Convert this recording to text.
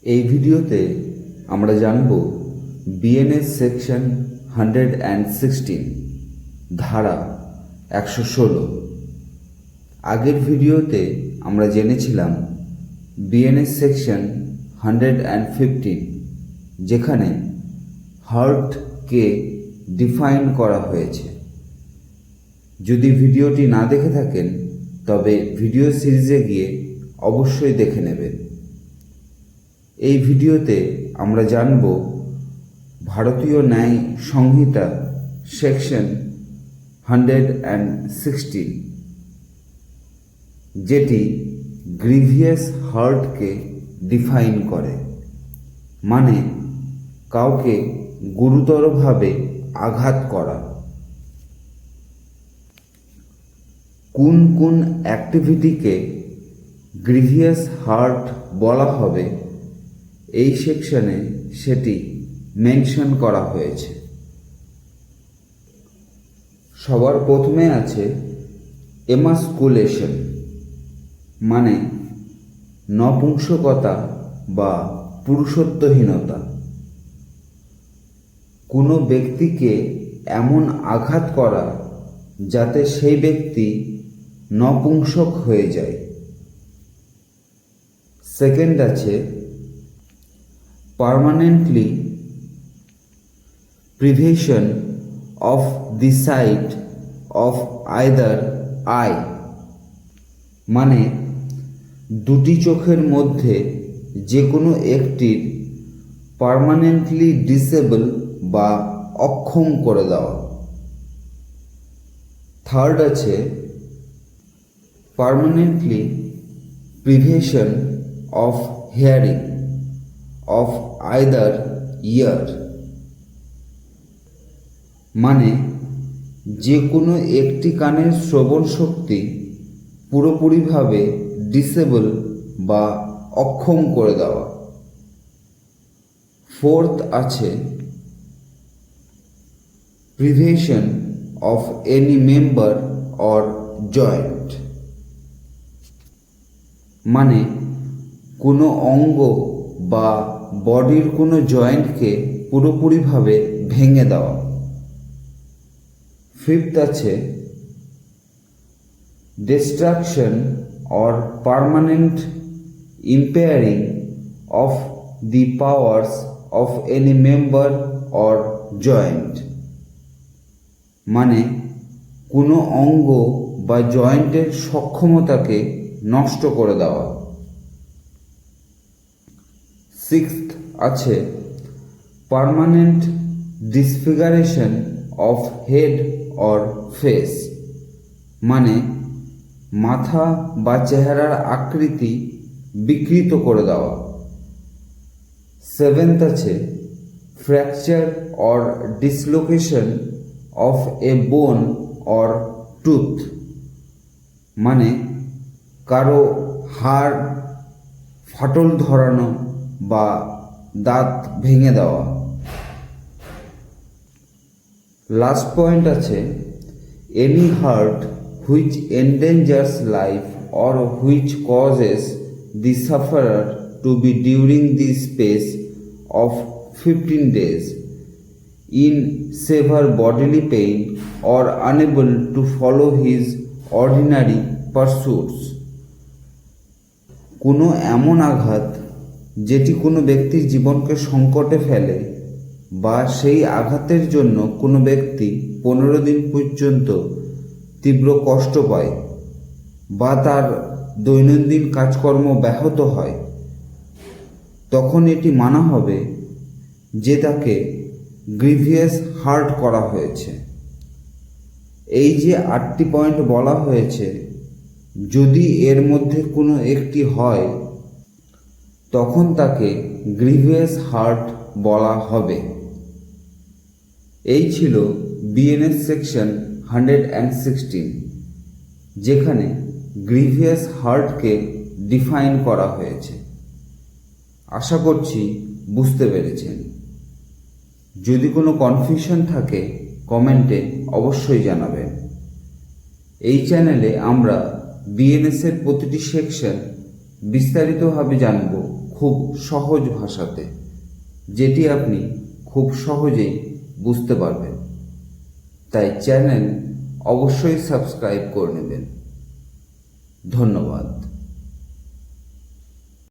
এই ভিডিওতে আমরা জানব বিএনএস সেকশন 116 ধারা 116। আগের ভিডিওতে আমরা জেনেছিলাম বিএনএস সেকশন 115, যেখানে হার্টকে ডিফাইন করা হয়েছে। যদি ভিডিওটি না দেখে থাকেন তবে ভিডিও সিরিজে গিয়ে অবশ্যই দেখে নেবেন। এই ভিডিওতে আমরা জানব ভারতীয় ন্যায় সংহিতা সেকশন 116, যেটি গ্রিভিয়াস হার্টকে ডিফাইন করে, মানে কাউকে গুরুতরভাবে আঘাত করা। কোন কোন অ্যাক্টিভিটিকে গ্রিভিয়াস হার্ট বলা হবে এই সেকশনে সেটি মেনশন করা হয়েছে। সবার প্রথমে আছে এমাস্কুলেশন, মানে নপুংসকতা বা পুরুষত্বহীনতা। কোনো ব্যক্তিকে এমন আঘাত করা যাতে সেই ব্যক্তি নপুংসক হয়ে যায়। সেকেন্ড আছে permanently privation of the sight of either eye, মানে দুটি চোখের মধ্যে যে কোনো একটির পার্মানেন্টলি ডিসেবল বা অক্ষম করে দেওয়া। থার্ড আছে permanently privation of hearing of either ear, মানে যে কোনো একটি কানের শ্রবণ শক্তি পুরোপুরিভাবে ডিসেবল বা অক্ষম করে দেওয়া। ফোর্থ আছে privation of any member or joint, মানে কোনো অঙ্গ বা বডির কোনো জয়েন্টকে পুরোপুরিভাবে ভেঙে দেওয়া। ফিফথ আছে destruction or permanent impairing of the powers of any member or joint, মানে কোনো অঙ্গ বা জয়েন্টের সক্ষমতাকে নষ্ট করে দেওয়া। সিক্সথ আছে permanent disfiguration of head or face, মানে মাথা বা চেহারার আকৃতি বিকৃত করে দেওয়া। সেভেন্থ আছে ফ্র্যাকচার অর ডিসলোকেশন অফ এ বোন অর টুথ, মানে কারো হাড় ফাটল ধরানো বা দাঁত ভেঙে দেওয়া। লাস্ট পয়েন্ট আছে any hurt which endangers life or which causes the sufferer to be during the space of 15 days in severe bodily pain or unable to follow his ordinary pursuits। কোনো এমন আঘাত যেটি কোনো ব্যক্তির জীবনকে সংকটে ফেলে বা সেই আঘাতের জন্য কোনো ব্যক্তি 15 দিন পর্যন্ত তীব্র কষ্ট পায় বা তার দৈনন্দিন কাজকর্ম ব্যাহত হয়, তখন এটি মানা হবে যে তাকে গ্রিভিয়াস হার্ট করা হয়েছে। এই যে 8টি পয়েন্ট বলা হয়েছে, যদি এর মধ্যে কোনো একটি হয় তখন তাকে গ্রিভিয়াস হার্ট বলা হবে। এই ছিল বিএনএস সেকশন 116, যেখানে গ্রিভিয়াস হার্টকে ডিফাইন করা হয়েছে। আশা করছি বুঝতে পেরেছেন। যদি কোনো কনফিউশন থাকে কমেন্টে অবশ্যই জানাবেন। এই চ্যানেলে আমরা বিএনএস এর প্রতিটি সেকশন বিস্তারিতভাবে জানব খুব খুব সহজ ভাষাতে, যেটি আপনি খুব সহজেই বুঝতে পারবেন। তাই চ্যানেল অবশ্যই সাবস্ক্রাইব করে নেবেন। ধন্যবাদ।